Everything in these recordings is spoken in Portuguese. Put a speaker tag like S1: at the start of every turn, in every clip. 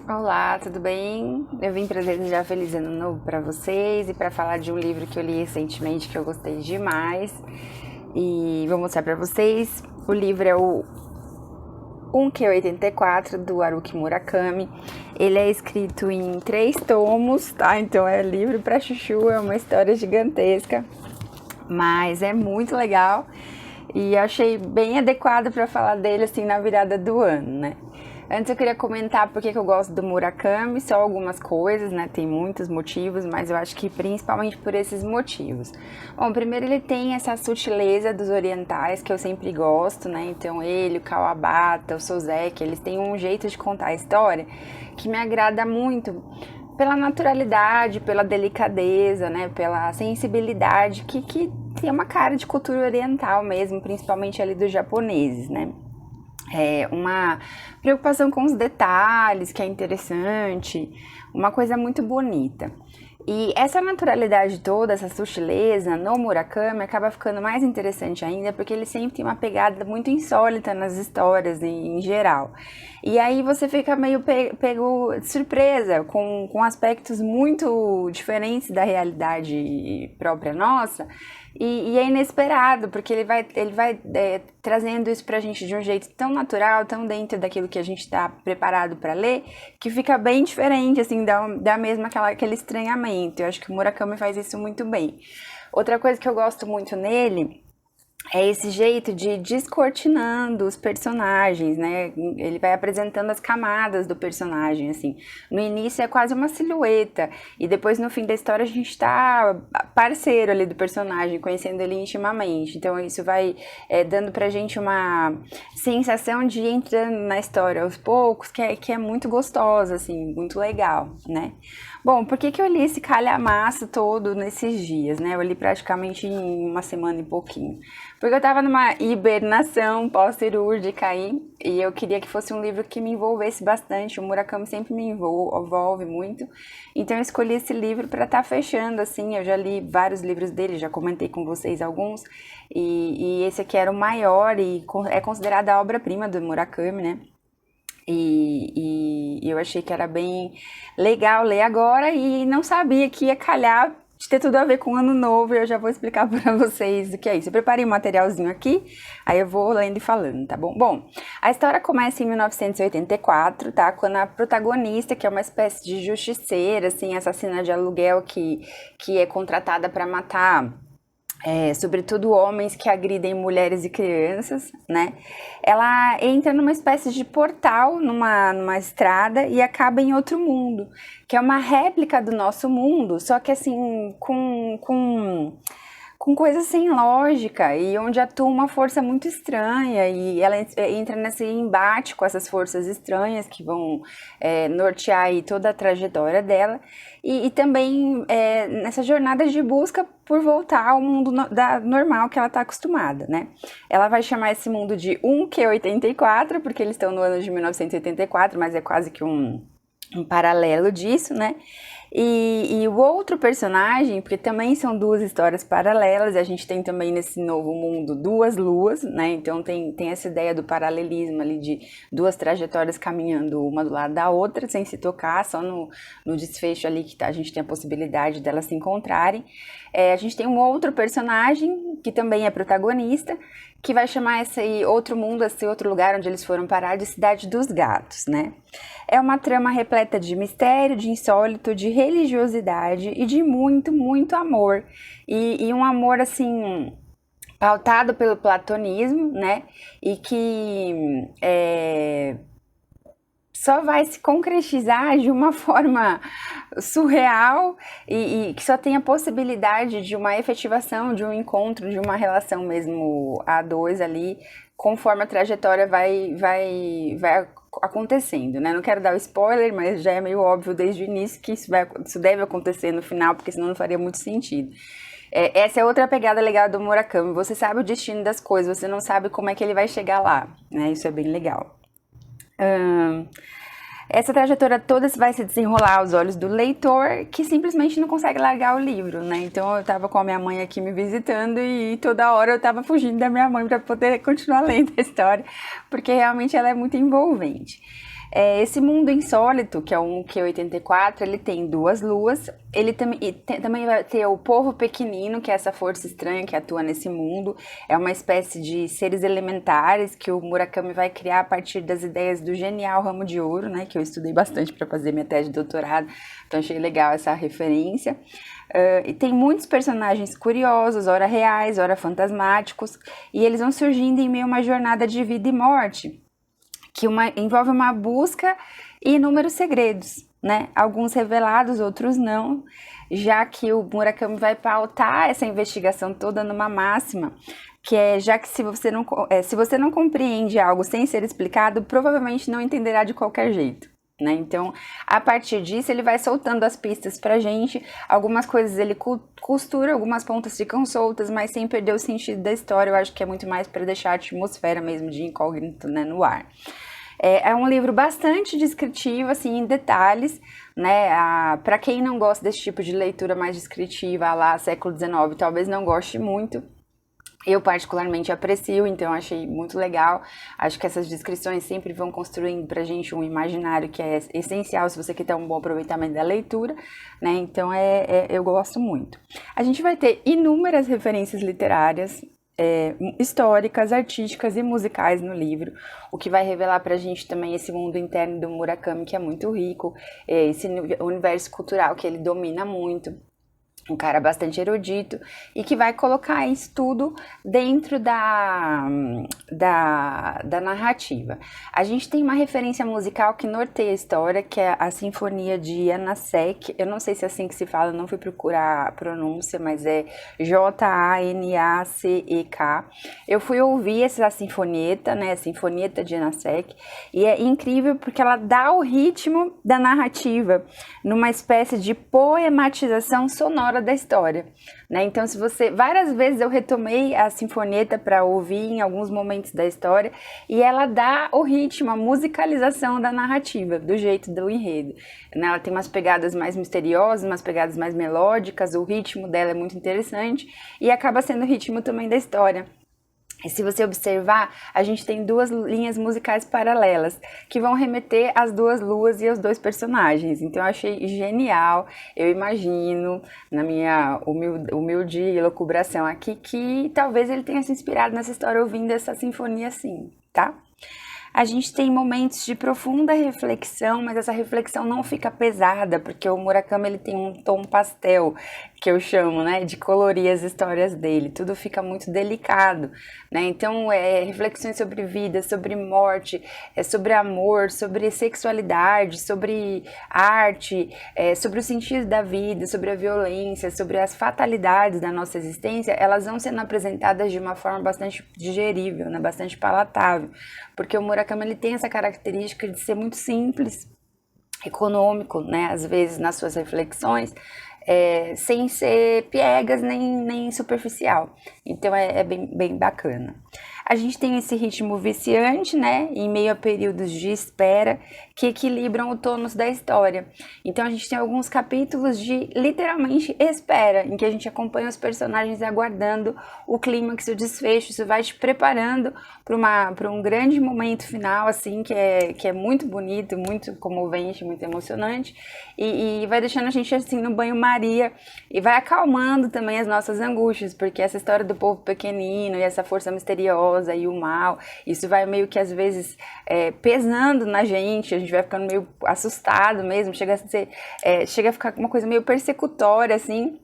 S1: Olá, tudo bem? Eu vim para desejar feliz ano novo para vocês e para falar de um livro que eu li recentemente que eu gostei demais e vou mostrar para vocês. O livro é o 1Q84 do Haruki Murakami. Ele é escrito em 3 tomos, tá? Então é livro para chuchu, é uma história gigantesca, mas é muito legal e achei bem adequado para falar dele assim na virada do ano, né? Antes eu queria comentar porque que eu gosto do Murakami, só algumas coisas, né? Tem muitos motivos, mas eu acho que principalmente por esses motivos. Bom, primeiro ele tem essa sutileza dos orientais que eu sempre gosto, né? Então ele, o Kawabata, o Soseki, eles têm um jeito de contar a história que me agrada muito pela naturalidade, pela delicadeza, né? Pela sensibilidade que tem uma cara de cultura oriental mesmo, principalmente ali dos japoneses, né? Uma preocupação com os detalhes, que é interessante, uma coisa muito bonita. E essa naturalidade toda, essa sutileza no Murakami acaba ficando mais interessante ainda porque ele sempre tem uma pegada muito insólita nas histórias em geral. E aí você fica meio pego de surpresa com aspectos muito diferentes da realidade própria nossa. E é inesperado, porque ele vai trazendo isso pra gente de um jeito tão natural, tão dentro daquilo que a gente tá preparado para ler, que fica bem diferente, assim, dá mesmo aquele estranhamento. Eu acho que o Murakami faz isso muito bem. Outra coisa que eu gosto muito nele é esse jeito de descortinando os personagens, né? Ele vai apresentando as camadas do personagem, assim. No início é quase uma silhueta, e depois no fim da história a gente tá parceiro ali do personagem, conhecendo ele intimamente. Então isso vai dando pra gente uma sensação de ir entrando na história aos poucos, que é muito gostosa, assim, muito legal, né? Bom, por que eu li esse calhamaço todo nesses dias, né? Eu li praticamente em uma semana e pouquinho. Porque eu tava numa hibernação pós-cirúrgica aí, e eu queria que fosse um livro que me envolvesse bastante. O Murakami sempre me envolve muito. Então eu escolhi esse livro para estar fechando, assim. Eu já li vários livros dele, já comentei com vocês alguns. E esse aqui era o maior e é considerado a obra-prima do Murakami, né? E eu achei que era bem legal ler agora e não sabia que ia calhar de ter tudo a ver com o ano novo, e eu já vou explicar para vocês o que é isso. Eu preparei um materialzinho aqui, aí eu vou lendo e falando, tá bom? Bom, a história começa em 1984, tá? Quando a protagonista, que é uma espécie de justiceira, assim, assassina de aluguel que é contratada para matar sobretudo homens que agridem mulheres e crianças, né? Ela entra numa espécie de portal, numa estrada, e acaba em outro mundo, que é uma réplica do nosso mundo, só que assim, com coisas sem lógica, e onde atua uma força muito estranha, e ela entra nesse embate com essas forças estranhas que vão nortear aí toda a trajetória dela, e também nessa jornada de busca por voltar ao mundo normal que ela está acostumada, né? Ela vai chamar esse mundo de 1Q84, porque eles estão no ano de 1984, mas é quase que um paralelo disso, né? E o outro personagem, porque também são duas histórias paralelas, e a gente tem também nesse novo mundo duas luas, né? Então tem essa ideia do paralelismo ali de duas trajetórias caminhando uma do lado da outra, sem se tocar, só no desfecho ali que a gente tem a possibilidade delas se encontrarem. A gente tem um outro personagem, que também é protagonista, que vai chamar esse outro mundo, esse outro lugar onde eles foram parar, de Cidade dos Gatos, né? É uma trama repleta de mistério, de insólito, de religiosidade e de muito, muito amor. E um amor, assim, pautado pelo platonismo, né? E que só vai se concretizar de uma forma surreal e que só tem a possibilidade de uma efetivação, de um encontro, de uma relação mesmo a dois ali, conforme a trajetória vai acontecendo, né? Não quero dar o spoiler, mas já é meio óbvio desde o início que isso deve acontecer no final, porque senão não faria muito sentido. Essa é outra pegada legal do Murakami. Você sabe o destino das coisas, você não sabe como é que ele vai chegar lá, né? Isso é bem legal. Essa trajetória toda vai se desenrolar aos olhos do leitor, que simplesmente não consegue largar o livro, né? Então eu tava com a minha mãe aqui me visitando e toda hora eu tava fugindo da minha mãe para poder continuar lendo a história, porque realmente ela é muito envolvente. Esse mundo insólito, que é o Q84, ele tem 2 luas, ele também vai ter o povo pequenino, que é essa força estranha que atua nesse mundo, é uma espécie de seres elementares que o Murakami vai criar a partir das ideias do genial Ramo de Ouro, né, que eu estudei bastante para fazer minha tese de doutorado, então achei legal essa referência. E tem muitos personagens curiosos, ora reais, ora fantasmáticos, e eles vão surgindo em meio a uma jornada de vida e morte, que envolve uma busca e inúmeros segredos, né? Alguns revelados, outros não, já que o Murakami vai pautar essa investigação toda numa máxima, que é, já que se você não compreende algo sem ser explicado, provavelmente não entenderá de qualquer jeito. Né? Então, a partir disso, ele vai soltando as pistas pra gente. Algumas coisas ele costura, algumas pontas ficam soltas, mas sem perder o sentido da história. Eu acho que é muito mais para deixar a atmosfera mesmo de incógnito, né, no ar. É um livro bastante descritivo, assim, em detalhes, né? Para quem não gosta desse tipo de leitura mais descritiva, lá século XIX, talvez não goste muito. Eu particularmente aprecio, então achei muito legal. Acho que essas descrições sempre vão construindo pra gente um imaginário que é essencial se você quer ter um bom aproveitamento da leitura, né? Então eu gosto muito. A gente vai ter inúmeras referências literárias, históricas, artísticas e musicais no livro, o que vai revelar pra gente também esse mundo interno do Murakami, que é muito rico, esse universo cultural que ele domina muito. Um cara bastante erudito e que vai colocar isso tudo dentro da narrativa. A gente tem uma referência musical que norteia a história, que é a Sinfonia de Janacek. Eu não sei se é assim que se fala, não fui procurar a pronúncia, mas é Janacek. Eu fui ouvir essa sinfonieta, né, a Sinfonieta de Janacek, e é incrível porque ela dá o ritmo da narrativa numa espécie de poematização sonora da história, né? Então, várias vezes eu retomei a sinfonieta para ouvir em alguns momentos da história e ela dá o ritmo, a musicalização da narrativa, do jeito do enredo, né? Ela tem umas pegadas mais misteriosas, umas pegadas mais melódicas, o ritmo dela é muito interessante e acaba sendo o ritmo também da história. E se você observar, a gente tem 2 linhas musicais paralelas, que vão remeter às 2 luas e aos 2 personagens. Então eu achei genial, eu imagino, na minha humilde elucubração aqui, que talvez ele tenha se inspirado nessa história ouvindo essa sinfonia assim, tá? A gente tem momentos de profunda reflexão, mas essa reflexão não fica pesada, porque o Murakami ele tem um tom pastel, que eu chamo, né, de colorir as histórias dele. Tudo fica muito delicado, né? Então, reflexões sobre vida, sobre morte, sobre amor, sobre sexualidade, sobre arte, sobre o sentido da vida, sobre a violência, sobre as fatalidades da nossa existência, elas vão sendo apresentadas de uma forma bastante digerível, né, bastante palatável, porque o Murakami ele tem essa característica de ser muito simples, econômico, né, às vezes nas suas reflexões, sem ser piegas nem superficial. Então é bem bacana. A gente tem esse ritmo viciante, né, em meio a períodos de espera, que equilibram o tônus da história. Então a gente tem alguns capítulos de literalmente espera, em que a gente acompanha os personagens aguardando o clímax, o desfecho. Isso vai te preparando para um grande momento final, assim, que é muito bonito, muito comovente, muito emocionante, e vai deixando a gente assim no banho-maria e vai acalmando também as nossas angústias, porque essa história do povo pequenino e essa força misteriosa e o mal, isso vai meio que às vezes pesando na gente, a gente vai ficando meio assustado mesmo, chega a ficar uma coisa meio persecutória, assim.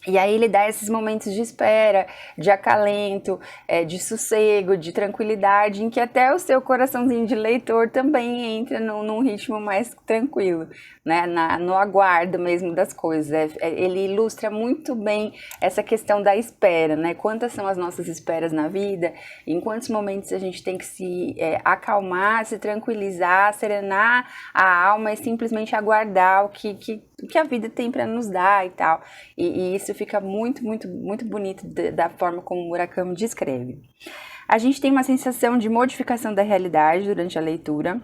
S1: E aí ele dá esses momentos de espera, de acalento, de sossego, de tranquilidade, em que até o seu coraçãozinho de leitor também entra num ritmo mais tranquilo, né? No aguardo mesmo das coisas. Ele ilustra muito bem essa questão da espera, né? Quantas são as nossas esperas na vida, em quantos momentos a gente tem que se acalmar, se tranquilizar, serenar a alma e simplesmente aguardar o que a vida tem para nos dar e tal. E isso fica muito, muito, muito bonito da forma como o Murakami descreve. A gente tem uma sensação de modificação da realidade durante a leitura.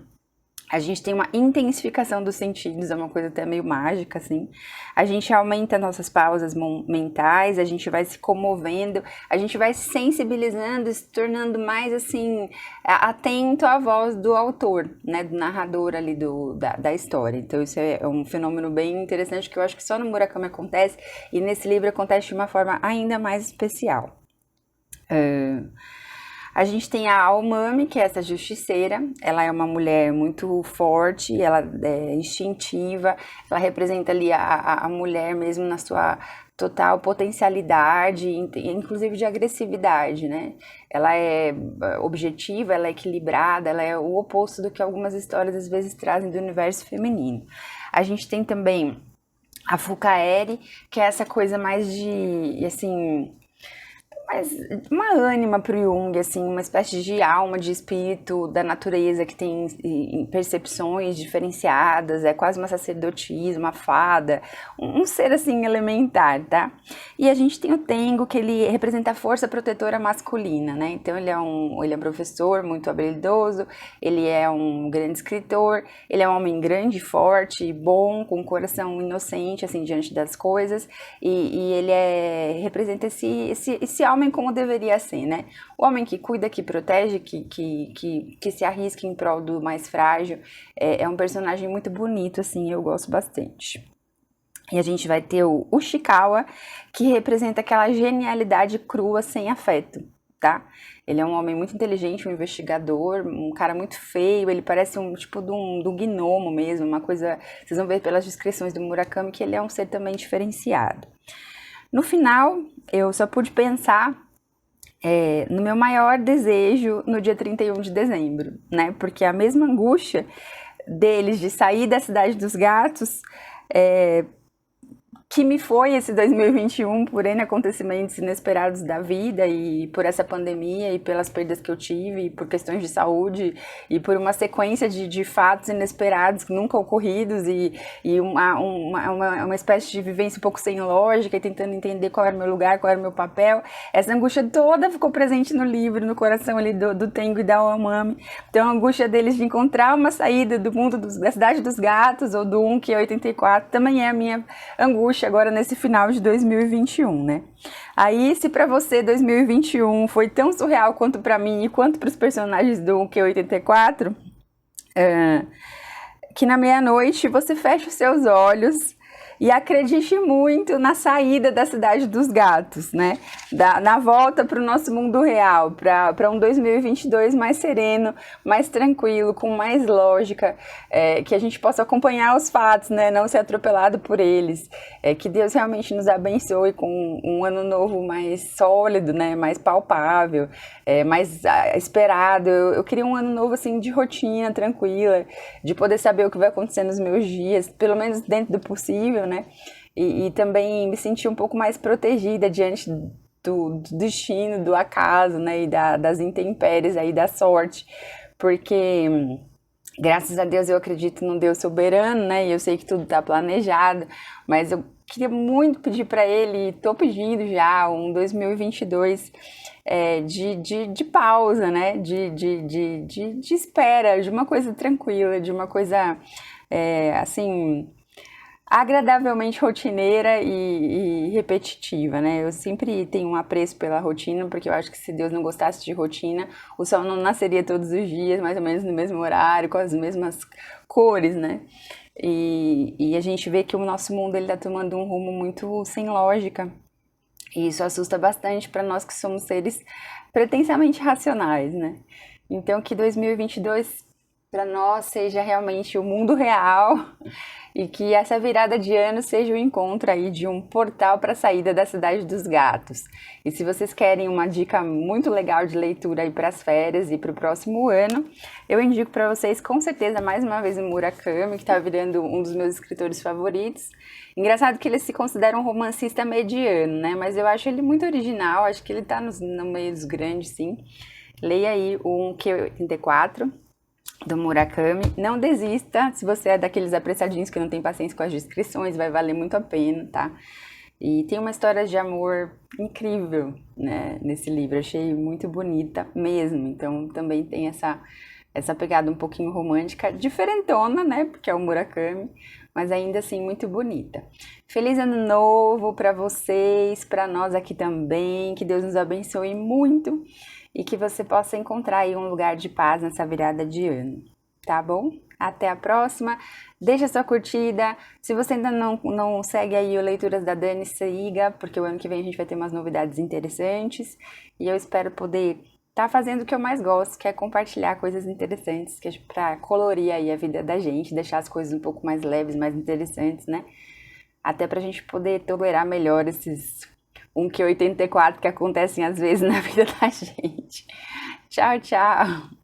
S1: A gente tem uma intensificação dos sentidos, é uma coisa até meio mágica, assim. A gente aumenta nossas pausas mentais, a gente vai se comovendo, a gente vai se sensibilizando, se tornando mais, assim, atento à voz do autor, né, do narrador ali da história. Então isso é um fenômeno bem interessante que eu acho que só no Murakami acontece, e nesse livro acontece de uma forma ainda mais especial. A gente tem a Aomami, que é essa justiceira. Ela é uma mulher muito forte, ela é instintiva, ela representa ali a mulher mesmo na sua total potencialidade, inclusive de agressividade, né? Ela é objetiva, ela é equilibrada, ela é o oposto do que algumas histórias às vezes trazem do universo feminino. A gente tem também a Fukaeri, que é essa coisa mais de, assim, mas uma ânima pro Jung, assim, uma espécie de alma, de espírito da natureza que tem percepções diferenciadas, é quase uma sacerdotisa, uma fada, um ser, assim, elementar, tá? E a gente tem o Tengo, que ele representa a força protetora masculina, né? Então ele é um professor muito habilidoso, ele é um grande escritor, ele é um homem grande, forte, bom, com um coração inocente, assim, diante das coisas, e ele representa esse homem como deveria ser, né? O homem que cuida, que protege, que se arrisca em prol do mais frágil, é um personagem muito bonito, assim, eu gosto bastante. E a gente vai ter o Ushikawa, que representa aquela genialidade crua sem afeto, tá? Ele é um homem muito inteligente, um investigador, um cara muito feio, ele parece um tipo de um gnomo mesmo, uma coisa... Vocês vão ver pelas descrições do Murakami que ele é um ser também diferenciado. No final, eu só pude pensar no meu maior desejo no dia 31 de dezembro, né? Porque a mesma angústia deles de sair da Cidade dos Gatos, que me foi esse 2021 por N acontecimentos inesperados da vida e por essa pandemia e pelas perdas que eu tive, e por questões de saúde e por uma sequência de fatos inesperados nunca ocorridos e uma espécie de vivência um pouco sem lógica e tentando entender qual era o meu lugar, qual era o meu papel. Essa angústia toda ficou presente no livro, no coração ali do Tengo e da Aomami. Então a angústia deles de encontrar uma saída do mundo da Cidade dos Gatos ou do Unki 84 também é a minha angústia agora nesse final de 2021, né? Aí, se pra você 2021 foi tão surreal quanto pra mim e quanto pros personagens do Q84, que na meia-noite você feche os seus olhos e acredite muito na saída da Cidade dos Gatos, né? Na volta para o nosso mundo real, para um 2022 mais sereno, mais tranquilo, com mais lógica, que a gente possa acompanhar os fatos, né? Não ser atropelado por eles. Que Deus realmente nos abençoe com um ano novo mais sólido, né? Mais palpável, mais esperado. Eu queria um ano novo assim de rotina tranquila, de poder saber o que vai acontecer nos meus dias, pelo menos dentro do possível, né? E também me sentir um pouco mais protegida diante do destino, do acaso, né? E das intempéries aí, da sorte. Porque, graças a Deus, eu acredito num Deus soberano, né? E eu sei que tudo tá planejado, mas eu queria muito pedir para ele, e tô pedindo já, um 2022 de pausa, né? De espera, de uma coisa tranquila, de uma coisa, assim, agradavelmente rotineira e repetitiva, né? Eu sempre tenho um apreço pela rotina, porque eu acho que se Deus não gostasse de rotina, o sol não nasceria todos os dias, mais ou menos no mesmo horário, com as mesmas cores, né? E a gente vê que o nosso mundo ele tá tomando um rumo muito sem lógica, e isso assusta bastante para nós que somos seres pretensamente racionais, né? Então que 2022 para nós seja realmente o mundo real e que essa virada de ano seja o encontro aí de um portal para a saída da Cidade dos Gatos. E se vocês querem uma dica muito legal de leitura aí para as férias e para o próximo ano, eu indico para vocês com certeza mais uma vez o Murakami, que está virando um dos meus escritores favoritos. Engraçado que ele se considera um romancista mediano, né? Mas eu acho ele muito original, acho que ele está no meio dos grandes, sim. Leia aí o Q84 do Murakami. Não desista, se você é daqueles apressadinhos que não tem paciência com as descrições, vai valer muito a pena, tá? E tem uma história de amor incrível, né, nesse livro, achei muito bonita mesmo, então também tem essa pegada um pouquinho romântica, diferentona, né? Porque é o Murakami, mas ainda assim muito bonita. Feliz ano novo para vocês, para nós aqui também. Que Deus nos abençoe muito e que você possa encontrar aí um lugar de paz nessa virada de ano, tá bom? Até a próxima. Deixa sua curtida. Se você ainda não segue aí o Leituras da Dani, siga, porque o ano que vem a gente vai ter umas novidades interessantes. E eu espero poder estar fazendo o que eu mais gosto, que é compartilhar coisas interessantes, que é para colorir aí a vida da gente, deixar as coisas um pouco mais leves, mais interessantes, né? Até pra gente poder tolerar melhor esses 1,84 que acontecem às vezes na vida da gente. Tchau, tchau!